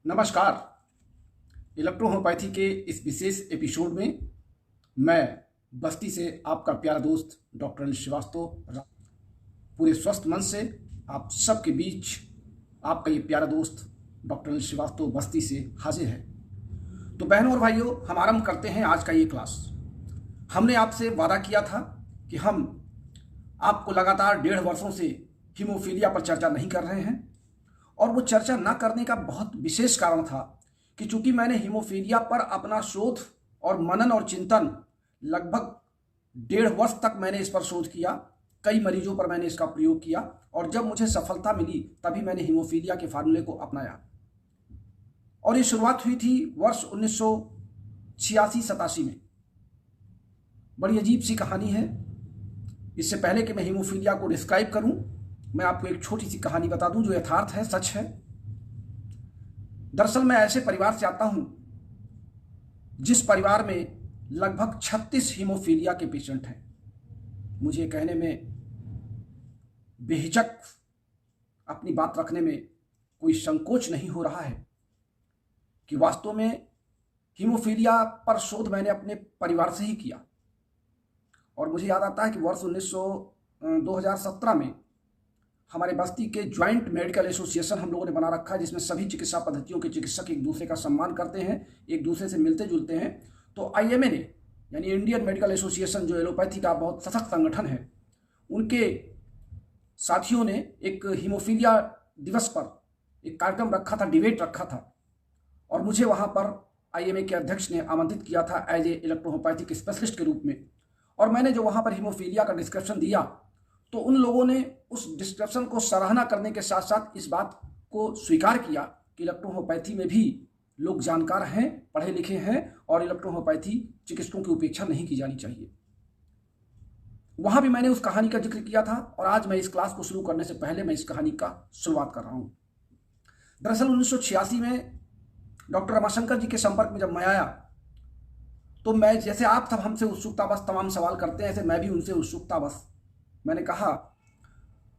नमस्कार। इलेक्ट्रोहोम्योपैथी के इस विशेष एपिसोड में मैं बस्ती से आपका प्यारा दोस्त डॉक्टर अनिल श्रीवास्तव पूरे स्वस्थ मन से आप सबके बीच आपका ये प्यारा दोस्त डॉक्टर अनिल श्रीवास्तव बस्ती से हाजिर है। तो बहनों और भाइयों, हम आरंभ करते हैं आज का ये क्लास। हमने आपसे वादा किया था कि हम आपको लगातार 1.5 वर्षों से हीमोफीलिया पर चर्चा नहीं कर रहे हैं, और वो चर्चा ना करने का बहुत विशेष कारण था कि चूंकि मैंने हीमोफीलिया पर अपना शोध और मनन और चिंतन लगभग 1.5 वर्ष तक मैंने इस पर शोध किया, कई मरीजों पर मैंने इसका प्रयोग किया, और जब मुझे सफलता मिली तभी मैंने हीमोफीलिया के फार्मूले को अपनाया। और ये शुरुआत हुई थी वर्ष 1986-87 में। बड़ी अजीब सी कहानी है। इससे पहले कि मैं हीमोफीलिया को डिस्क्राइब करूं, मैं आपको एक छोटी सी कहानी बता दूं जो यथार्थ है, सच है। दरअसल मैं ऐसे परिवार से आता हूं जिस परिवार में लगभग 36 हीमोफीलिया के पेशेंट हैं। मुझे कहने में बेहिचक अपनी बात रखने में कोई संकोच नहीं हो रहा है कि वास्तव में हीमोफीलिया पर शोध मैंने अपने परिवार से ही किया। और मुझे याद आता है कि वर्ष 2017 में हमारे बस्ती के ज्वाइंट मेडिकल एसोसिएशन हम लोगों ने बना रखा है, जिसमें सभी चिकित्सा पद्धतियों के चिकित्सक एक दूसरे का सम्मान करते हैं, एक दूसरे से मिलते जुलते हैं। तो IMA ने, यानी इंडियन मेडिकल एसोसिएशन, जो एलोपैथी का बहुत सशक्त संगठन है, उनके साथियों ने एक हीमोफीलिया दिवस पर एक कार्यक्रम रखा था, डिबेट रखा था, और मुझे वहाँ पर IMA के अध्यक्ष ने आमंत्रित किया था एज ए इलेक्ट्रोहोम्योपैथिक स्पेशलिस्ट के रूप में। और मैंने जो वहाँ पर हीमोफीलिया का डिस्क्रिप्शन दिया, तो उन लोगों ने उस डिस्क्रिप्शन को सराहना करने के साथ साथ इस बात को स्वीकार किया कि इलेक्ट्रोहोम्योपैथी में भी लोग जानकार हैं, पढ़े लिखे हैं, और इलेक्ट्रोहोम्योपैथी चिकित्सकों की उपेक्षा नहीं की जानी चाहिए। वहां भी मैंने उस कहानी का जिक्र किया था, और आज मैं इस क्लास को शुरू करने से पहले मैं इस कहानी का शुरुआत कर रहा हूं। दरअसल 1986 में डॉक्टर रमाशंकर जी के संपर्क में जब मैं आया, तो मैं, जैसे आप सब हमसे उत्सुकतावश तमाम सवाल करते हैं, ऐसे मैं भी उनसे उत्सुकतावश मैंने कहा।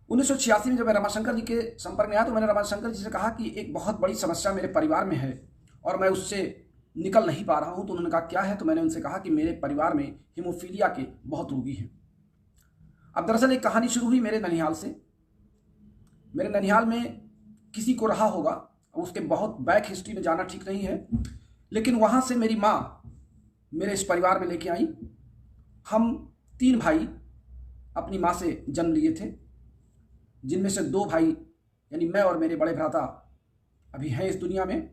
1986 में जब मैं रमाशंकर जी के संपर्क में आया, तो मैंने रमाशंकर जी से कहा कि एक बहुत बड़ी समस्या मेरे परिवार में है और मैं उससे निकल नहीं पा रहा हूं। तो उन्होंने कहा क्या है? तो मैंने उनसे कहा कि मेरे परिवार में हीमोफीलिया के बहुत रोगी हैं। अब दरअसल एक कहानी शुरू हुई मेरे ननिहाल से। मेरे ननिहाल में किसी को रहा होगा, उसके बहुत बैक हिस्ट्री में जाना ठीक नहीं है, लेकिन वहां से मेरी माँ मेरे इस परिवार में लेके आई। हम 3 भाई अपनी माँ से जन्म लिए थे, जिनमें से 2 भाई यानी मैं और मेरे बड़े भ्राता अभी हैं इस दुनिया में,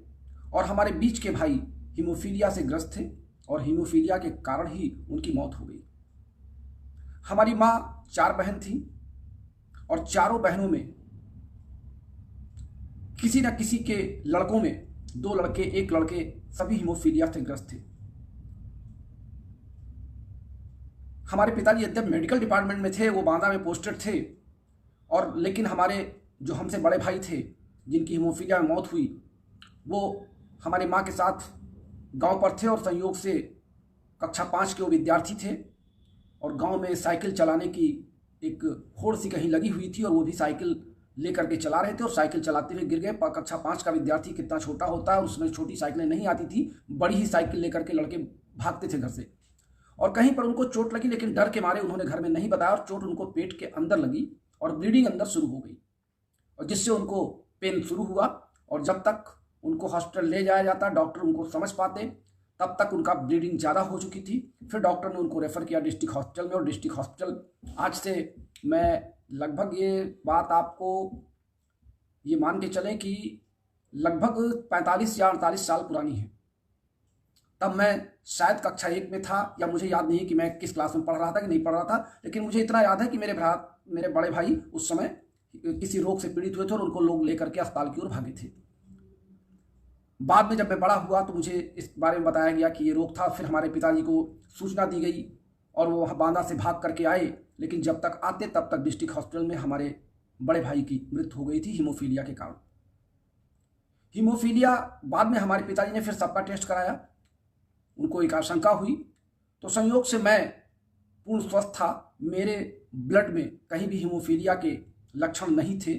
और हमारे बीच के भाई हीमोफीलिया से ग्रस्त थे और हीमोफीलिया के कारण ही उनकी मौत हो गई। हमारी माँ 4 बहन थी, और चारों बहनों में किसी न किसी के लड़कों में 2 लड़के 1 लड़के सभी हीमोफीलिया से ग्रस्त थे। हमारे पिताजी यद्यप मेडिकल डिपार्टमेंट में थे, वो बांदा में पोस्टेड थे, और लेकिन हमारे जो हमसे बड़े भाई थे जिनकी हीमोफीलिया में मौत हुई, वो हमारी माँ के साथ गांव पर थे, और संयोग से कक्षा 5 के वो विद्यार्थी थे, और गांव में साइकिल चलाने की एक होड़ सी कहीं लगी हुई थी, और वो भी साइकिल लेकर के चला रहे थे, और साइकिल चलाते हुए गिर गए। कक्षा 5 का विद्यार्थी कितना छोटा होता है, उसमें छोटी साइकिलें नहीं आती थी, बड़ी ही साइकिल लेकर के लड़के भागते थे घर से। और कहीं पर उनको चोट लगी, लेकिन डर के मारे उन्होंने घर में नहीं बताया, और चोट उनको पेट के अंदर लगी और ब्लीडिंग अंदर शुरू हो गई, और जिससे उनको पेन शुरू हुआ। और जब तक उनको हॉस्पिटल ले जाया जाता, डॉक्टर उनको समझ पाते, तब तक उनका ब्लीडिंग ज़्यादा हो चुकी थी। फिर डॉक्टर ने उनको रेफ़र किया डिस्ट्रिक्ट हॉस्पिटल में, और डिस्ट्रिक्ट हॉस्पिटल आज से मैं लगभग ये बात आपको ये मान के चलें कि लगभग 45 या 48 साल पुरानी है। तब मैं शायद कक्षा 1 में था, या मुझे याद नहीं कि मैं किस क्लास में पढ़ रहा था कि नहीं पढ़ रहा था, लेकिन मुझे इतना याद है कि मेरे बड़े भाई उस समय किसी रोग से पीड़ित हुए थे, और उनको लोग लेकर के अस्पताल की ओर भागे थे। बाद में जब मैं बड़ा हुआ तो मुझे इस बारे में बताया गया कि ये रोग था। फिर हमारे पिताजी को सूचना दी गई, और वो बांदा से भाग करके आए, लेकिन जब तक आते तब तक डिस्ट्रिक्ट हॉस्पिटल में हमारे बड़े भाई की मृत्यु हो गई थी हीमोफीलिया के कारण। हीमोफीलिया बाद में हमारे पिताजी ने फिर सबका टेस्ट कराया, उनको एक आशंका हुई, तो संयोग से मैं पूर्ण स्वस्थ था, मेरे ब्लड में कहीं भी हीमोफीलिया के लक्षण नहीं थे,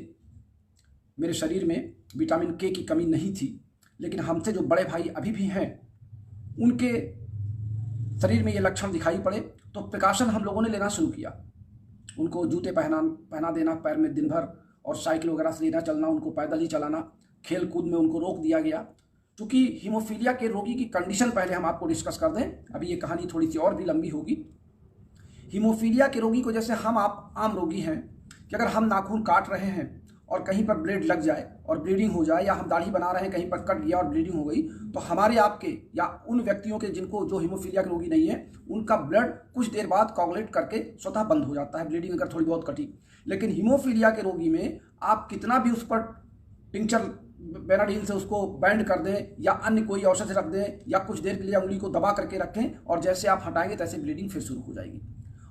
मेरे शरीर में विटामिन के की कमी नहीं थी। लेकिन हमसे जो बड़े भाई अभी भी हैं उनके शरीर में ये लक्षण दिखाई पड़े तो प्रिकॉशन हम लोगों ने लेना शुरू किया। उनको जूते पहना देना पैर में दिन भर, और साइकिल वगैरह से लेना चलना, उनको पैदल ही चलाना, खेल कूद में उनको रोक दिया गया। क्योंकि हीमोफीलिया के रोगी की कंडीशन पहले हम आपको डिस्कस कर दें, अभी ये कहानी थोड़ी सी और भी लंबी होगी। हीमोफीलिया के रोगी को, जैसे हम आप आम रोगी हैं कि अगर हम नाखून काट रहे हैं और कहीं पर ब्लेड लग जाए और ब्लीडिंग हो जाए, या हम दाढ़ी बना रहे हैं कहीं पर कट गया और ब्लीडिंग हो गई, तो हमारे आपके या उन व्यक्तियों के जिनको जो हीमोफीलिया के रोगी नहीं है, उनका ब्लड कुछ देर बाद कोगुलेट करके स्वतः बंद हो जाता है, ब्लीडिंग अगर थोड़ी बहुत कटी। लेकिन हीमोफीलिया के रोगी में आप कितना भी उस पर टिंचर बेनाडीन से उसको बैंड कर दें या अन्य कोई औषधि रख दें या कुछ देर के लिए उंगली को दबा करके रखें, और जैसे आप हटाएंगे तैसे ब्लीडिंग फिर शुरू हो जाएगी।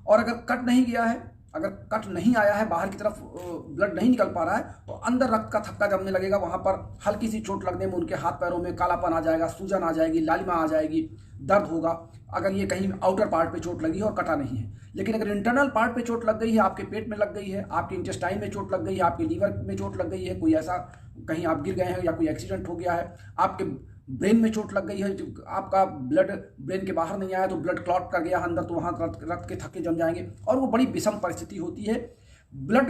और अगर कट नहीं गया है, अगर कट नहीं आया है, बाहर की तरफ ब्लड नहीं निकल पा रहा है, तो अंदर रक्त का थक्का जमने लगेगा। वहाँ पर हल्की सी चोट लगने में उनके हाथ पैरों में कालापन आ जाएगा, सूजन आ जाएगी, लालिमा आ जाएगी, दर्द होगा, अगर ये कहीं आउटर पार्ट पे चोट लगी है और कटा नहीं है। लेकिन अगर इंटरनल पार्ट पे चोट लग गई है, आपके पेट में लग गई है, आपके इंटेस्टाइन में चोट लग गई है, आपके लीवर में चोट लग गई है, कोई ऐसा कहीं आप गिर गए हैं या कोई एक्सीडेंट हो गया है, आपके ब्रेन में चोट लग गई है, आपका ब्लड ब्रेन के बाहर नहीं आया तो ब्लड क्लॉट कर गया अंदर, तो वहाँ रक्त के थक्के जम जाएंगे और वो बड़ी विषम परिस्थिति होती है। ब्लड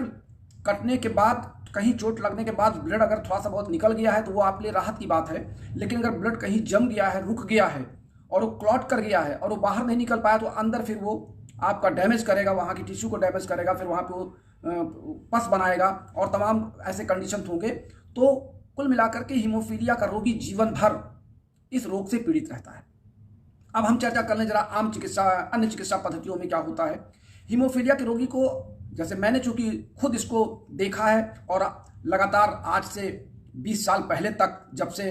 कटने के बाद, कहीं चोट लगने के बाद ब्लड अगर थोड़ा सा बहुत निकल गया है तो वो आपके लिए राहत की बात है। लेकिन अगर ब्लड कहीं जम गया है, रुक गया है और वो क्लॉट कर गया है और वो बाहर नहीं निकल पाया, तो अंदर फिर वो आपका डैमेज करेगा, वहाँ की टिश्यू को डैमेज करेगा, फिर वहाँ पे वो पस बनाएगा और तमाम ऐसे कंडीशन होंगे। तो कुल मिलाकर के हीमोफीलिया का रोगी जीवन भर इस रोग से पीड़ित रहता है। अब हम चर्चा कर लें जरा आम चिकित्सा, अन्य चिकित्सा पद्धतियों में क्या होता है। हीमोफीलिया के रोगी को, जैसे मैंने चूंकि खुद इसको देखा है और लगातार आज से 20 साल पहले तक, जब से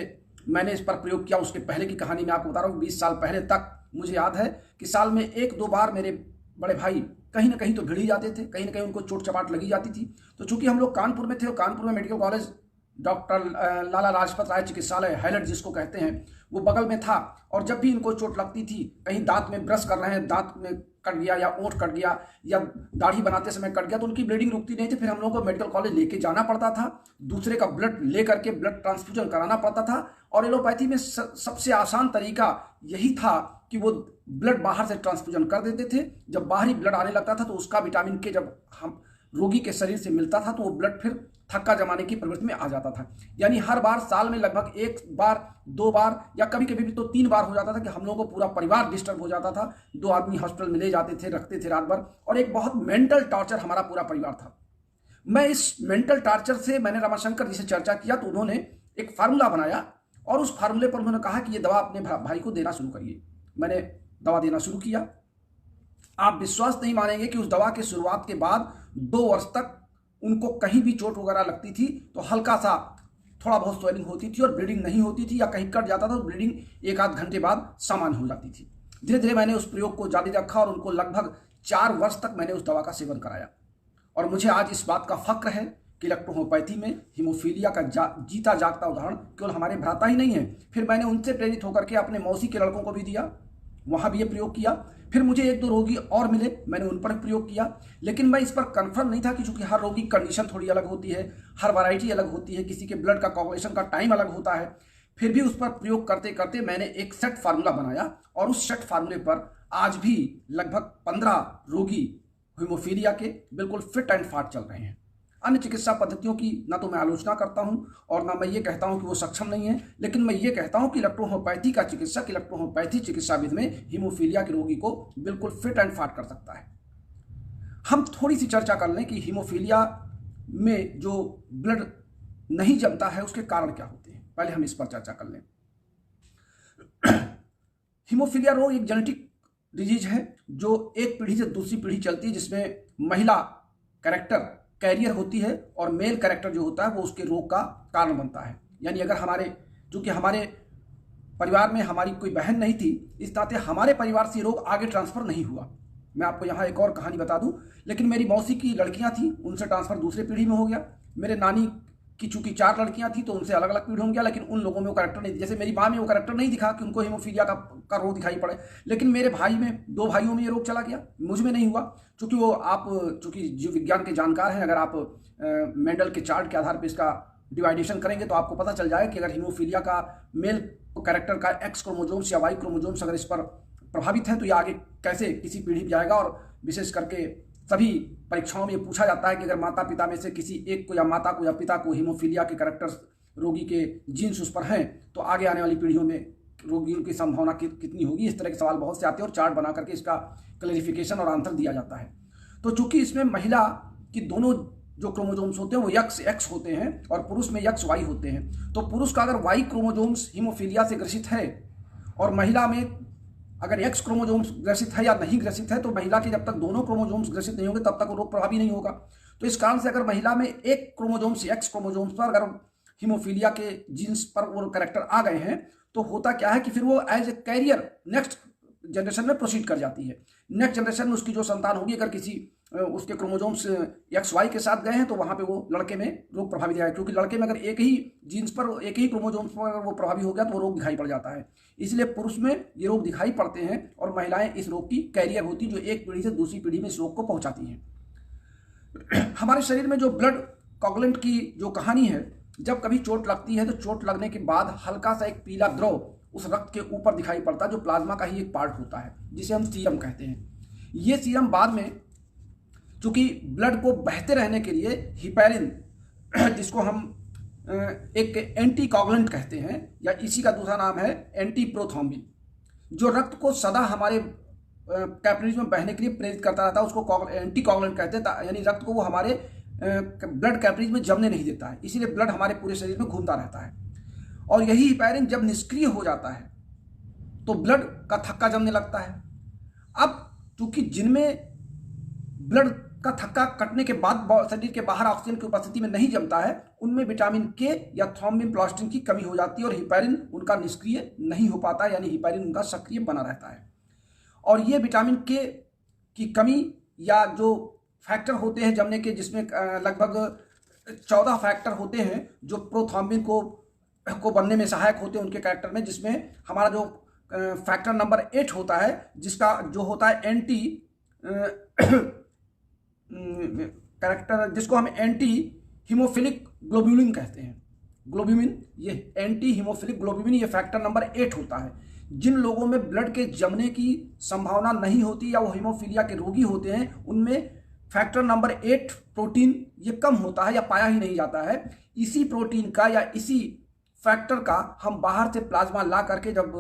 मैंने इस पर प्रयोग किया, उसके पहले की कहानी मैं आपको बता रहा हूँ। 20 साल पहले तक मुझे याद है कि साल में 1-2 बार मेरे बड़े भाई कहीं ना कहीं तो भिड़ ही जाते थे, कहीं ना कहीं उनको चोट चपाट लगी जाती थी। तो चूंकि हम लोग कानपुर में थे और कानपुर में medical college doctor Lala Lajpat Rai चिकित्सालय, हैलट जिसको कहते हैं, वो बगल में था। और जब भी इनको चोट लगती थी, कहीं दांत में ब्रश कर रहे हैं, दांत में कट गया या ओंठ कट गया या दाढ़ी बनाते समय कट गया, तो उनकी ब्लीडिंग रुकती नहीं थी। फिर हम लोगों को मेडिकल कॉलेज लेके जाना पड़ता था, दूसरे का ब्लड ले करके ब्लड ट्रांसफ्यूजन कराना पड़ता था। और एलोपैथी में सबसे आसान तरीका यही था कि वो ब्लड बाहर से ट्रांसफ्यूजन कर देते थे। जब बाहरी ब्लड आने लगता था तो उसका विटामिन के जब हम रोगी के शरीर से मिलता था तो वो ब्लड फिर थक्का जमाने की प्रवृत्ति में आ जाता था। यानी हर बार साल में लगभग 1 बार 2 बार या कभी कभी भी तो 3 बार हो जाता था कि हम लोगों को पूरा परिवार डिस्टर्ब हो जाता था। 2 आदमी हॉस्पिटल में ले जाते थे, रखते थे रात भर, और एक बहुत मेंटल टॉर्चर हमारा पूरा परिवार था। मैं इस मेंटल टॉर्चर से, मैंने रमाशंकर जी से चर्चा किया तो उन्होंने एक फार्मूला बनाया और उस फार्मूले पर उन्होंने कहा कि ये दवा अपने भाई को देना शुरू करिए। मैंने दवा देना शुरू किया। आप विश्वास नहीं मानेंगे कि उस दवा के शुरुआत के बाद 2 वर्ष तक उनको कहीं भी चोट वगैरह लगती थी तो हल्का सा थोड़ा बहुत स्वेलिंग होती थी और ब्लीडिंग नहीं होती थी, या कहीं कट जाता था तो ब्लीडिंग 1-8 घंटे बाद सामान्य हो जाती थी। धीरे धीरे मैंने उस प्रयोग को जारी रखा और उनको लगभग 4 वर्ष तक मैंने उस दवा का सेवन कराया। और मुझे आज इस बात का फक्र है कि इलेक्ट्रोहोम्योपैथी में हीमोफीलिया का जीता जागता उदाहरण केवल हमारे भ्राता ही नहीं है। फिर मैंने उनसे प्रेरित होकर के अपने मौसी के लड़कों को भी दिया, वहाँ भी ये प्रयोग किया। फिर मुझे 1-2 रोगी और मिले, मैंने उन पर प्रयोग किया। लेकिन मैं इस पर कंफर्म नहीं था कि चूंकि हर रोगी की कंडीशन थोड़ी अलग होती है, हर वैरायटी अलग होती है, किसी के ब्लड का कोगुलेशन का टाइम अलग होता है। फिर भी उस पर प्रयोग करते करते मैंने एक सेट फार्मूला बनाया और उस सेट फार्मूले पर आज भी लगभग 15 रोगी हीमोफीलिया के बिल्कुल फिट एंड फाट चल रहे हैं। अन्य चिकित्सा पद्धतियों की ना तो मैं आलोचना करता हूं और ना मैं ये कहता हूं कि वो सक्षम नहीं है, लेकिन मैं ये कहता हूं कि इलेक्ट्रोहोम्योपैथी का चिकित्सक इलेक्ट्रोहोम्योपैथी चिकित्सा विधि में हीमोफीलिया के रोगी को बिल्कुल फिट एंड फाट कर सकता है। हम थोड़ी सी चर्चा कर लें कि हीमोफीलिया में जो ब्लड नहीं जमता है उसके कारण क्या होते हैं। पहले हम इस पर चर्चा कर लें। हीमोफीलिया रोग एक जेनेटिक डिजीज है जो एक पीढ़ी से दूसरी पीढ़ी चलती है, जिसमें महिला कैरियर होती है और मेल कैरेक्टर जो होता है वो उसके रोग का कारण बनता है। यानी अगर चूंकि हमारे परिवार में हमारी कोई बहन नहीं थी, इस नाते हमारे परिवार से रोग आगे ट्रांसफर नहीं हुआ। मैं आपको यहाँ एक और कहानी बता दूं, लेकिन मेरी मौसी की लड़कियां थी, उनसे ट्रांसफर दूसरे पीढ़ी में हो गया। मेरे नानी की चूंकि 4 लड़कियां थी तो उनसे अलग अलग पीढ़ी हो गया, लेकिन उन लोगों में वो कैरेक्टर नहीं, जैसे मेरी माँ में वो कैरेक्टर नहीं दिखा कि उनको हीमोफीलिया का रोग दिखाई पड़े, लेकिन मेरे भाई में 2 भाइयों में ये रोग चला गया, मुझ में नहीं हुआ। चूंकि आप चूंकि जीव विज्ञान के जानकार हैं, अगर आप मेंडल के चार्ट के आधार पर इसका डिवाइडेशन करेंगे तो आपको पता चल जाएगा कि अगर हीमोफीलिया का मेल कैरेक्टर का एक्स क्रोमोजोम्स या वाई क्रोमोजोम्स अगर इस पर प्रभावित है तो ये आगे कैसे किसी पीढ़ी में जाएगा। और विशेष करके सभी परीक्षाओं में ये पूछा जाता है कि अगर माता पिता में से किसी एक को या माता को या पिता को हीमोफीलिया के कैरेक्टर्स रोगी के जीन्स उस पर हैं तो आगे आने वाली पीढ़ियों में रोगियों की संभावना कितनी होगी। इस तरह के सवाल बहुत से आते हैं और चार्ट बना करके इसका क्लैरिफिकेशन और आंसर दिया जाता है। तो चूंकि इसमें महिला की दोनों जो क्रोमोजोम्स होते हैं वो एक्स होते हैं और पुरुष में वाई होते हैं, तो पुरुष का अगर वाई क्रोमोजोम्स हीमोफीलिया से ग्रसित है और महिला में अगर एक्स क्रोमोजोम्स ग्रसित है या नहीं ग्रसित है, तो महिला के जब तक दोनों क्रोमोजोम्स ग्रसित नहीं होंगे तब तक वो रोग प्रभावी नहीं होगा। तो इस कारण से अगर महिला में एक क्रोमोजोम्स एक्स क्रोमोजोम्स पर अगर हीमोफीलिया के जीन्स पर वो कैरेक्टर आ गए हैं तो होता क्या है कि फिर वो as a carrier next generation में प्रोसीड कर जाती है। नेक्स्ट जनरेशन में उसकी जो संतान होगी अगर किसी उसके क्रोमोजोम्स एक्स वाई के साथ गए हैं तो वहाँ पे वो लड़के में रोग प्रभावित आएगा, क्योंकि लड़के में अगर एक ही जीन्स पर एक ही क्रोमोजोम्स पर अगर वो प्रभावी हो गया तो वो रोग दिखाई पड़ जाता है। इसलिए पुरुष में ये रोग दिखाई पड़ते हैं और महिलाएं इस रोग की कैरियर होती जो एक पीढ़ी से दूसरी पीढ़ी में इस रोग को पहुँचाती हैं। हमारे शरीर में जो ब्लड कोगुलेंट की जो कहानी है, जब कभी चोट लगती है तो चोट लगने के बाद हल्का सा एक पीला द्रव उस रक्त के ऊपर दिखाई पड़ता है जो प्लाज्मा का ही एक पार्ट होता है जिसे हम सीरम कहते हैं। ये सीरम बाद में चूंकि ब्लड को बहते रहने के लिए हिपैरिन जिसको हम एक एंटी कोगुलेंट कहते हैं या इसी का दूसरा नाम है एंटी प्रोथ्रोम्बिन, जो रक्त को सदा हमारे कैपिलरीज में बहने के लिए प्रेरित करता रहता है, उसको एंटी कोगुलेंट कहते हैं। यानी रक्त को वो हमारे ब्लड कैपिलरीज में जमने नहीं देता है, इसीलिए ब्लड हमारे पूरे शरीर में घूमता रहता है। और यही हिपैरिन जब निष्क्रिय हो जाता है तो ब्लड का थक्का जमने लगता है। अब चूंकि जिनमें ब्लड का थक्का कटने के बाद शरीर के बाहर ऑक्सीजन की उपस्थिति में नहीं जमता है उनमें विटामिन के या थ्रोम्बिन प्लास्टिन की कमी हो जाती है और हिपैरिन उनका निष्क्रिय नहीं हो पाता, यानी हिपैरिन उनका सक्रिय बना रहता है। और ये विटामिन के की कमी या जो फैक्टर होते हैं जमने के, जिसमें लगभग 14 फैक्टर होते हैं जो प्रोथ्रोम्बिन को बनने में सहायक होते हैं उनके कैरेक्टर में, जिसमें हमारा जो फैक्टर नंबर 8 होता है जिसका जो होता है एंटी कैरेक्टर जिसको हम एंटी हीमोफिलिक ग्लोब्यूलिन कहते हैं। ग्लोब्यूलिन, ये एंटी हीमोफिलिक ग्लोब्यूलिन ये फैक्टर नंबर 8 होता है। जिन लोगों में ब्लड के जमने की संभावना नहीं होती या वो हीमोफीलिया के रोगी होते हैं उनमें फैक्टर नंबर 8 प्रोटीन ये कम होता है या पाया ही नहीं जाता है। इसी प्रोटीन का या इसी फैक्टर का हम बाहर से प्लाज्मा ला करके जब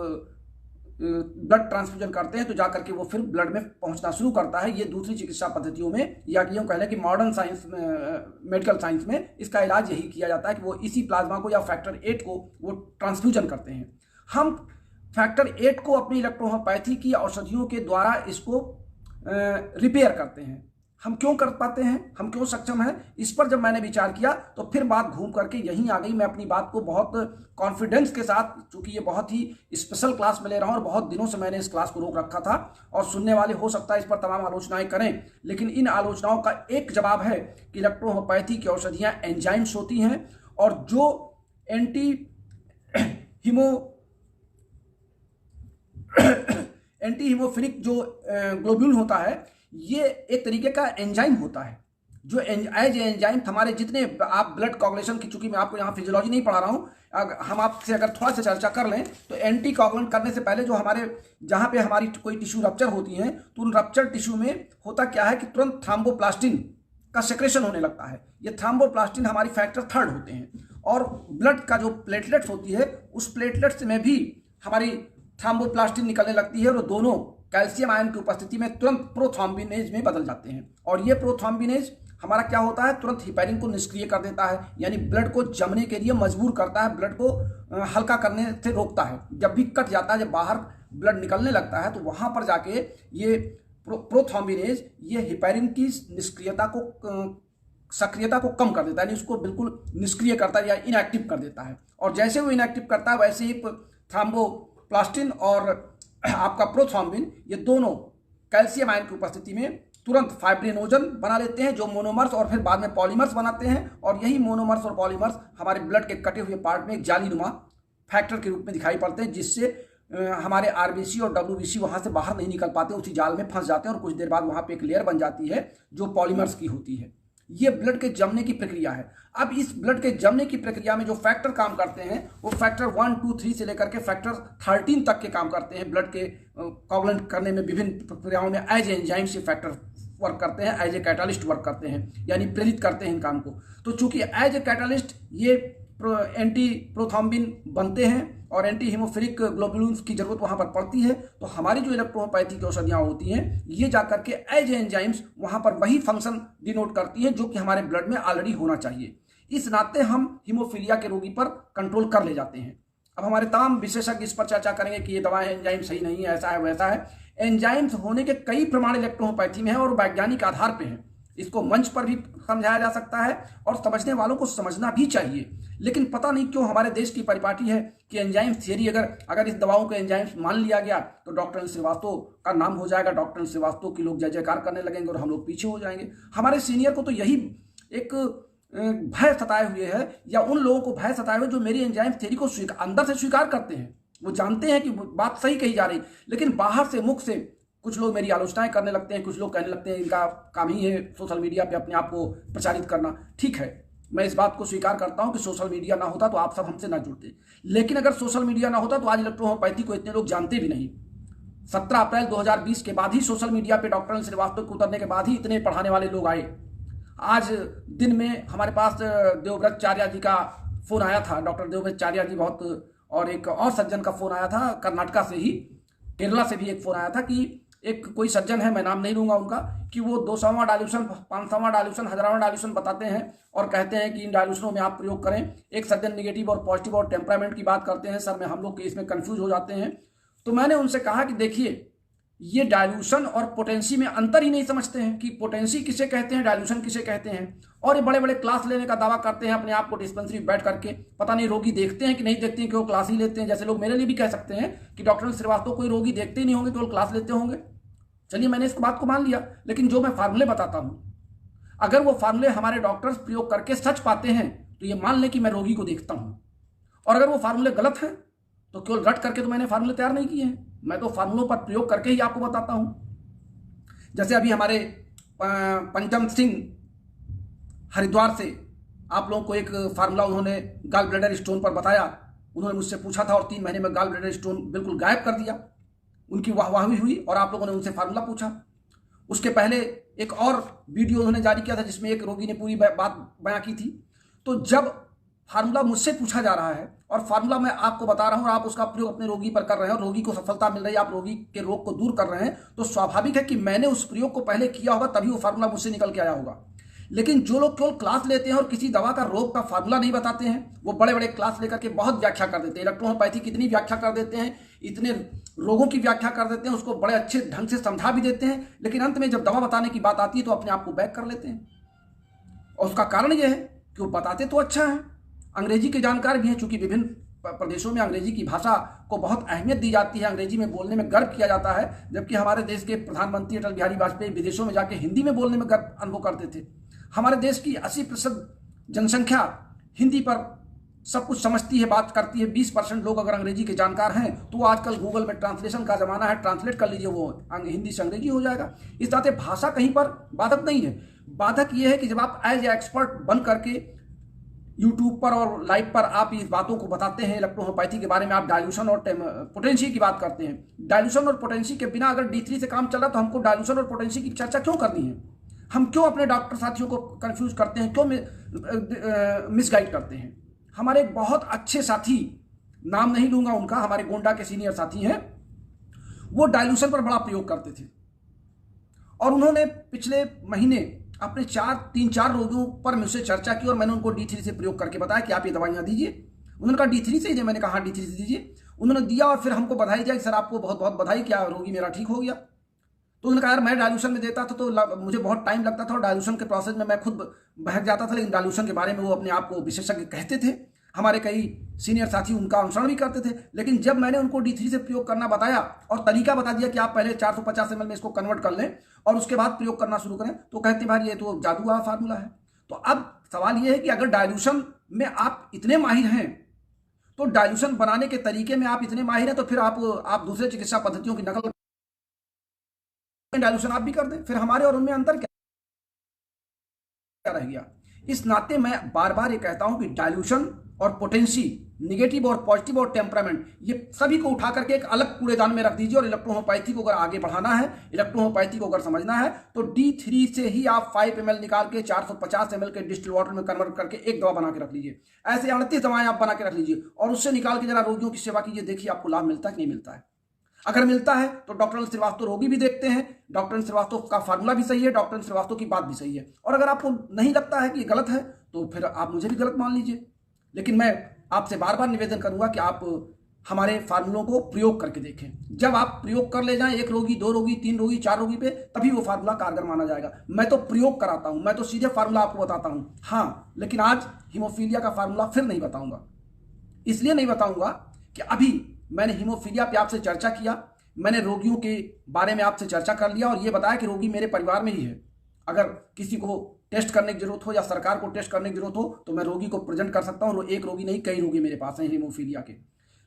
ब्लड ट्रांसफ्यूजन करते हैं तो जाकर के वो फिर ब्लड में पहुंचना शुरू करता है। ये दूसरी चिकित्सा पद्धतियों में या यूँ कह लें कि मॉडर्न साइंस में, मेडिकल साइंस में इसका इलाज यही किया जाता है कि वो इसी प्लाज्मा को या फैक्टर 8 को वो ट्रांसफ्यूजन करते हैं। हम फैक्टर 8 को अपनी इलेक्ट्रोहोम्योपैथी की औषधियों के द्वारा इसको रिपेयर करते हैं। हम क्यों कर पाते हैं, हम क्यों सक्षम हैं, इस पर जब मैंने विचार किया तो फिर बात घूम करके यहीं आ गई। मैं अपनी बात को बहुत कॉन्फिडेंस के साथ, चूंकि ये बहुत ही स्पेशल क्लास में ले रहा हूं और बहुत दिनों से मैंने इस क्लास को रोक रखा था और सुनने वाले हो सकता है इस पर तमाम आलोचनाएं करें, लेकिन इन आलोचनाओं का एक जवाब है कि इलेक्ट्रोहोम्योपैथी की औषधियां एंजाइम्स होती हैं और जो एंटी हीमोफिलिक जो ग्लोब्यूल होता है ये एक तरीके का एंजाइम होता है जो एज एंजाइम हमारे जितने आप ब्लड कोगुलेशन की, चूंकि मैं आपको यहाँ फिजियोलॉजी नहीं पढ़ा रहा हूँ, हम आपसे अगर थोड़ा सा चर्चा कर लें तो एंटी कोगुलेंट करने से पहले जो हमारे जहाँ पे हमारी कोई टिश्यू रप्चर होती है तो उन रप्चर टिश्यू में होता क्या है कि तुरंत थ्रोम्बोप्लास्टिन का सेक्रेशन होने लगता है। ये थ्रोम्बोप्लास्टिन हमारी फैक्टर 3 होते हैं और ब्लड का जो प्लेटलेट्स होती है उस प्लेटलेट्स में भी हमारी थ्रोम्बोप्लास्टिन निकलने लगती है और दोनों कैल्शियम आयन की उपस्थिति में तुरंत प्रोथ्रोम्बिनेज में बदल जाते हैं। और ये प्रोथ्रोम्बिनेज हमारा क्या होता है, तुरंत हिपैरिन को निष्क्रिय कर देता है, यानी ब्लड को जमने के लिए मजबूर करता है, ब्लड को हल्का करने से रोकता है। जब भी कट जाता है, जब बाहर ब्लड निकलने लगता है तो वहाँ पर जाके ये प्रोथ्रोम्बिनेज ये हिपैरिन की निष्क्रियता को सक्रियता को कम कर देता है, यानी उसको बिल्कुल निष्क्रिय करता है या इनएक्टिव कर देता है। और जैसे वो इनएक्टिव करता है वैसे ही थ्रोम्बोप्लास्टिन और आपका प्रोथ्रोम्बिन ये दोनों कैल्शियम आयन की उपस्थिति में तुरंत फाइब्रिनोजन बना लेते हैं जो मोनोमर्स और फिर बाद में पॉलीमर्स बनाते हैं। और यही मोनोमर्स और पॉलीमर्स हमारे ब्लड के कटे हुए पार्ट में एक जालीनुमा फैक्टर के रूप में दिखाई पड़ते हैं, जिससे हमारे आरबीसी और डब्ल्यूबीसी वहाँ से बाहर नहीं निकल पाते, उसी जाल में फंस जाते हैं और कुछ देर बाद वहाँ पे एक लेयर बन जाती है जो पॉलीमर्स की होती है। ये ब्लड के जमने की प्रक्रिया है। अब इस ब्लड के जमने की प्रक्रिया में जो फैक्टर काम करते हैं वो फैक्टर 1, 2, 3 से लेकर के फैक्टर 13 तक के काम करते हैं। ब्लड के कोगुलेंट करने में विभिन्न प्रक्रियाओं में एज एंजाइम से फैक्टर वर्क करते हैं, एज ए कैटालिस्ट वर्क करते हैं, यानी प्रेरित करते हैं इन काम को। तो चूंकि एज ए कैटालिस्ट ये एंटी प्रोथ्रोम्बिन बनते हैं और एंटी हीमोफिलिक ग्लोबुलिन्स की जरूरत वहां पर पड़ती है, तो हमारी जो इलेक्ट्रोहोमोपैथी की औषधियां होती हैं ये जाकर के एज एंजाइम्स वहां पर वही फंक्शन डिनोट करती हैं जो कि हमारे ब्लड में ऑलरेडी होना चाहिए। इस नाते हम हीमोफीलिया के रोगी पर कंट्रोल कर ले जाते हैं। अब हमारे तमाम विशेषज्ञ इस पर चर्चा करेंगे कि ये दवा एंजाइम सही नहीं है, ऐसा है वैसा है। एंजाइम्स होने के कई प्रमाण इलेक्ट्रोहोमोपैथी में है और वैज्ञानिक आधार पर है। इसको मंच पर भी समझाया जा सकता है और समझने वालों को समझना भी चाहिए। लेकिन पता नहीं क्यों हमारे देश की परिपाटी है कि एंजाइम थियरी, अगर इस दवाओं को एंजाइम्स मान लिया गया तो डॉक्टर श्रीवास्तव का नाम हो जाएगा, डॉक्टर श्रीवास्तव की लोग जय जयकार करने लगेंगे और हम लोग पीछे हो जाएंगे। हमारे सीनियर को तो यही एक भय सताए हुए है, या उन लोगों को भय सताए हुए जो मेरी एंजाइम थियरी को अंदर से स्वीकार करते हैं। वो जानते हैं कि बात सही कही जा रही, लेकिन बाहर से मुख से कुछ लोग मेरी आलोचनाएं करने लगते हैं, कुछ लोग कहने लगते हैं इनका काम ही है सोशल मीडिया पे अपने आप को प्रचारित करना। ठीक है, मैं इस बात को स्वीकार करता हूं कि सोशल मीडिया ना होता तो आप सब हमसे ना जुड़ते, लेकिन अगर सोशल मीडिया ना होता तो आज इलेक्ट्रोहोमोपैथी को इतने लोग जानते भी नहीं। 17 अप्रैल 2020 के बाद ही सोशल मीडिया पे डॉक्टर श्रीवास्तव को उतरने के बाद ही इतने पढ़ाने वाले लोग आए। आज दिन में हमारे पास देवव्रत चार्या जी का फोन आया था, डॉक्टर देवव्रत चार्या जी बहुत, और एक और सज्जन का फोन आया था कर्नाटका से ही, केरला से भी एक फोन आया था कि एक कोई सज्जन है, मैं नाम नहीं लूंगा उनका, कि वो 200वां डायल्यूशन, 500वां डायल्यूशन, 1000वां डायल्यूशन बताते हैं और कहते हैं कि इन डायल्यूशनों में आप प्रयोग करें। एक सज्जन निगेटिव और पॉजिटिव और टेम्परामेंट की बात करते हैं। सर में हम लोग इसमें कंफ्यूज हो जाते हैं। तो मैंने उनसे कहा कि देखिए, ये डायल्यूशन और पोटेंसी में अंतर ही नहीं समझते हैं कि पोटेंसी किसे कहते हैं, डायल्यूशन किसे कहते हैं। और ये बड़े बड़े क्लास लेने का दावा करते हैं अपने आप को डिस्पेंसरी में बैठ करके। पता नहीं रोगी देखते हैं कि नहीं देखते हैं कि वो क्लास ही लेते हैं। जैसे लोग मेरे लिए भी कह सकते हैं कि डॉक्टर श्रीवास्तव कोई रोगी देखते ही नहीं होंगे, केवल क्लास लेते होंगे। चलिए, मैंने इस बात को मान लिया, लेकिन जो मैं फार्मूले बताता हूं, अगर वो फार्मूले हमारे डॉक्टर्स प्रयोग करके सच पाते हैं तो ये मान लें कि मैं रोगी को देखता हूं। और अगर वो फार्मूले गलत हैं तो केवल रट करके तो मैंने फार्मूले तैयार नहीं किए हैं, मैं तो फार्मूलों पर प्रयोग करके ही आपको बताता हूं। जैसे अभी हमारे पंचम सिंह हरिद्वार से आप लोगों को एक फार्मूला उन्होंने गॉल ब्लैडर स्टोन पर बताया। उन्होंने मुझसे पूछा था और 3 महीने में गॉल ब्लैडर स्टोन बिल्कुल गायब कर दिया। उनकी वाहवाही हुई और आप लोगों ने उनसे फार्मूला पूछा। उसके पहले एक और वीडियो उन्होंने जारी किया था जिसमें एक रोगी ने पूरी बात बयां की थी। तो जब फार्मूला मुझसे पूछा जा रहा है और फार्मूला मैं आपको बता रहा हूं और आप उसका प्रयोग अपने रोगी पर कर रहे हैं और रोगी को सफलता मिल रही है, आप रोगी के रोग को दूर कर रहे हैं, तो स्वाभाविक है कि मैंने उस प्रयोग को पहले किया होगा, तभी वो फार्मूला मुझसे निकल के आया होगा। लेकिन जो लोग केवल क्लास लेते हैं और किसी दवा का रोग का फार्मूला नहीं बताते हैं, वो बड़े बड़े क्लास लेकर के बहुत व्याख्या कर देते हैं। इलेक्ट्रोहोमोपैथी कितनी व्याख्या कर देते हैं, इतने रोगों की व्याख्या कर देते हैं, उसको बड़े अच्छे ढंग से समझा भी देते हैं, लेकिन अंत में जब दवा बताने की बात आती है तो अपने आप को बैक कर लेते हैं। और उसका कारण यह है कि वो बताते तो अच्छा है, अंग्रेजी के जानकार भी हैं, चूंकि विभिन्न प्रदेशों में अंग्रेजी की भाषा को बहुत अहमियत दी जाती है, अंग्रेजी में बोलने में गर्व किया जाता है, जबकि हमारे देश के प्रधानमंत्री अटल बिहारी वाजपेयी विदेशों में जाके हिंदी में बोलने में गर्व अनुभव करते थे। हमारे देश की 80% जनसंख्या हिंदी पर सब कुछ समझती है, बात करती है। 20% लोग अगर अंग्रेजी के जानकार हैं तो आजकल गूगल में ट्रांसलेशन का जमाना है, ट्रांसलेट कर लीजिए, वो हिंदी से अंग्रेजी हो जाएगा। इस नाते भाषा कहीं पर बाधक नहीं है। बाधक यह है कि जब आप एज ए एक्सपर्ट बन करके यूट्यूब पर और लाइव पर आप इस बातों को बताते हैं, इलेक्ट्रोहोमोपैथी के बारे में आप डायल्यूशन और पोटेंसी की बात करते हैं। डायल्यूशन और पोटेंसी के बिना अगर D3 से काम चल रहा तो हमको डायल्यूशन और पोटेंसी की चर्चा क्यों करनी है? हम क्यों अपने डॉक्टर साथियों को कंफ्यूज करते हैं, क्यों मिसगाइड करते हैं? हमारे एक बहुत अच्छे साथी, नाम नहीं लूंगा उनका, हमारे गोंडा के सीनियर साथी हैं, वो डायल्यूशन पर बड़ा प्रयोग करते थे और उन्होंने पिछले महीने अपने 3-4 रोगियों पर मुझसे चर्चा की और मैंने उनको D3 से प्रयोग करके बताया कि आप ये दवाइयाँ दीजिए। उन्होंने कहा D3 से दीजिए, मैंने कहा D3 से दीजिए। उन्होंने दिया और फिर हमको बधाई दिया कि सर आपको बहुत बहुत बधाई, क्या रोगी मेरा ठीक हो गया। तो उन्होंने कहा यार मैं डायल्यूशन में देता था तो मुझे बहुत टाइम लगता था और डायल्यूशन के प्रोसेस में मैं खुद बहक जाता था, लेकिन डायल्यूशन के बारे में वो अपने आप को विशेषज्ञ कहते थे। हमारे कई सीनियर साथी उनका अनुसरण भी करते थे। लेकिन जब मैंने उनको D3 से प्रयोग करना बताया और तरीका बता दिया कि आप पहले 450 ml में इसको कन्वर्ट कर लें और उसके बाद प्रयोग करना शुरू करें, तो कहते भाई ये तो जादू का फार्मूला है। तो अब सवाल ये है कि अगर डायल्यूशन में आप इतने माहिर हैं तो डायल्यूशन बनाने के तरीके में आप इतने माहिर हैं, तो फिर आप दूसरे चिकित्सा पद्धतियों की नकल डायल्यूशन आप भी कर दें, फिर हमारे और उनमें अंतर क्या रह गया? इस नाते मैं बार बार ये कहता हूं कि डायल्यूशन और पोटेंसी, निगेटिव और पॉजिटिव और टेम्परामेंट, ये सभी को उठा करके एक अलग कूड़ेदान में रख दीजिए और इलेक्ट्रोहोमोपैथी को अगर आगे बढ़ाना है, इलेक्ट्रोहोमोपैथी को अगर समझना है, तो D3 से ही आप 5 ml निकाल के 450 ml के डिस्टिल वाटर में कन्वर्ट करके एक दवा बना के रख लीजिए। ऐसे 38 दवाएं आप बना के रख लीजिए और उससे निकाल के जरा रोगियों की सेवा कीजिए, देखिए आपको लाभ मिलता है कि नहीं मिलता है। अगर मिलता है तो डॉक्टर अनिल श्रीवास्तव रोगी भी देखते हैं, डॉक्टर अनिल श्रीवास्तव का फार्मूला भी सही है, डॉक्टर अनिल श्रीवास्तव की बात भी सही है। और अगर आपको नहीं लगता है कि ये गलत है तो फिर आप मुझे भी गलत मान लीजिए, लेकिन मैं आपसे बार बार निवेदन करूंगा कि आप हमारे फार्मूलों को प्रयोग करके देखें। जब आप प्रयोग कर ले जाएं 1 रोगी, 2 रोगी, 3 रोगी, 4 रोगी पे, तभी वो फार्मूला कारगर माना जाएगा। मैं तो प्रयोग कराता हूं, मैं तो सीधे फार्मूला आपको बताता हूं। हाँ, लेकिन आज हीमोफीलिया का फार्मूला फिर नहीं बताऊंगा। इसलिए नहीं बताऊंगा कि अभी मैंने हीमोफीलिया पे आपसे चर्चा किया, मैंने रोगियों के बारे में आपसे चर्चा कर लिया और ये बताया कि रोगी मेरे परिवार में ही है। अगर किसी को टेस्ट करने की जरूरत हो या सरकार को टेस्ट करने की जरूरत हो तो मैं रोगी को प्रेजेंट कर सकता हूं। एक रोगी नहीं, कई रोगी मेरे पास हैं हीमोफीलिया के।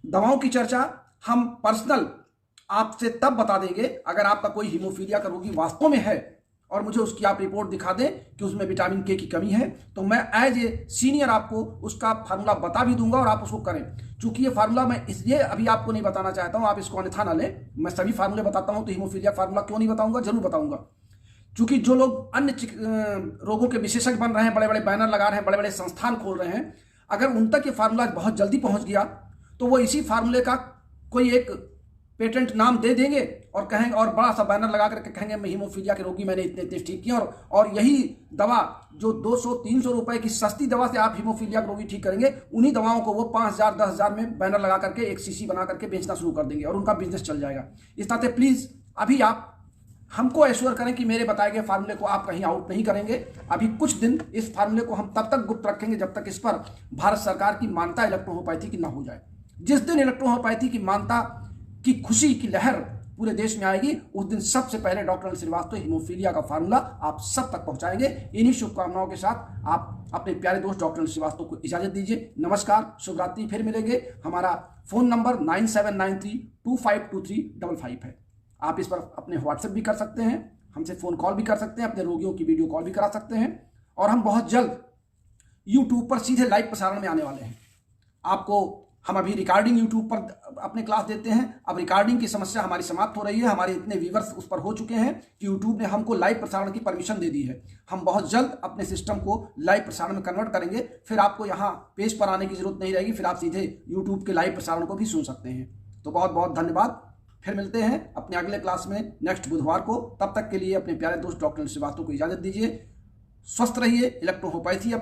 दवाओं की चर्चा हम पर्सनल आपसे तब बता देंगे अगर आपका कोई हीमोफीलिया का रोगी वास्तव में है और मुझे उसकी आप रिपोर्ट दिखा दें कि उसमें विटामिन के की कमी है, तो मैं एज ए सीनियर आपको उसका फार्मूला बता भी दूंगा और आप उसको करें। चूंकि ये फार्मूला मैं इसलिए अभी आपको नहीं बताना चाहता हूं, आप इसको अन्यथा ना लें, मैं सभी फार्मूले बताता हूं, तो हीमोफीलिया फार्मूला क्यों नहीं बताऊंगा, जरूर बताऊंगा। चूंकि जो लोग अन्य रोगों के विशेषज्ञ बन रहे हैं, बड़े बड़े बैनर लगा रहे हैं, बड़े बड़े संस्थान खोल रहे हैं, अगर उन तक ये फार्मूला बहुत जल्दी पहुंच गया तो वो इसी फार्मूले का कोई एक पेटेंट नाम दे देंगे और कहेंगे और बड़ा सा बैनर लगा करके कहेंगे मैं हीमोफीलिया के रोगी, मैंने इतने टेस्ट ठीक किया और यही दवा जो 200-300 रुपए की सस्ती दवा से आप हीमोफीलिया के रोगी ठीक करेंगे, उन्हीं दवाओं को वो 5,000-10,000 में बैनर लगा करके एक शीशी बना करके बेचना शुरू कर देंगे और उनका बिजनेस चल जाएगा। इस नाते प्लीज अभी आप हमको एश्योर करें कि मेरे बताए गए फार्मूले को आप कहीं आउट नहीं करेंगे। अभी कुछ दिन इस फार्मूले को हम तब तक गुप्त रखेंगे जब तक इस पर भारत सरकार की मान्यता इलेक्ट्रोहोमोपैथी की ना हो जाए। जिस दिन इलेक्ट्रोहोमोपैथी की मान्यता की खुशी की लहर पूरे देश में आएगी, उस दिन सबसे पहले डॉक्टर अनिल श्रीवास्तव हीमोफीलिया का फार्मूला आप सब तक पहुंचाएंगे। इन्हीं शुभकामनाओं के साथ आप अपने प्यारे दोस्त डॉक्टर अनिल श्रीवास्तव को इजाजत दीजिए। नमस्कार, शुभ रात्रि। फिर मिलेंगे। हमारा फोन नंबर 9793252355 है। आप इस पर अपने व्हाट्सएप भी कर सकते हैं, हमसे फोन कॉल भी कर सकते हैं, अपने रोगियों की वीडियो कॉल भी करा सकते हैं और हम बहुत जल्द यूट्यूब पर सीधे लाइव प्रसारण में आने वाले हैं। आपको हम अभी रिकॉर्डिंग यूट्यूब पर अपने क्लास देते हैं, अब रिकॉर्डिंग की समस्या हमारी समाप्त हो रही है। हमारे इतने व्यूवर्स उस पर हो चुके हैं कि यूट्यूब ने हमको लाइव प्रसारण की परमिशन दे दी है। हम बहुत जल्द अपने सिस्टम को लाइव प्रसारण में कन्वर्ट करेंगे, फिर आपको यहाँ पेज पर आने की जरूरत नहीं रहेगी, फिर आप सीधे यूट्यूब के लाइव प्रसारण को भी सुन सकते हैं। तो बहुत बहुत धन्यवाद। फिर मिलते हैं अपने अगले क्लास में नेक्स्ट बुधवार को। तब तक के लिए अपने प्यारे दोस्त डॉक्टर अनिल श्रीवास्तव को इजाजत दीजिए। स्वस्थ रहिए, इलेक्ट्रोहोमोपैथी अपना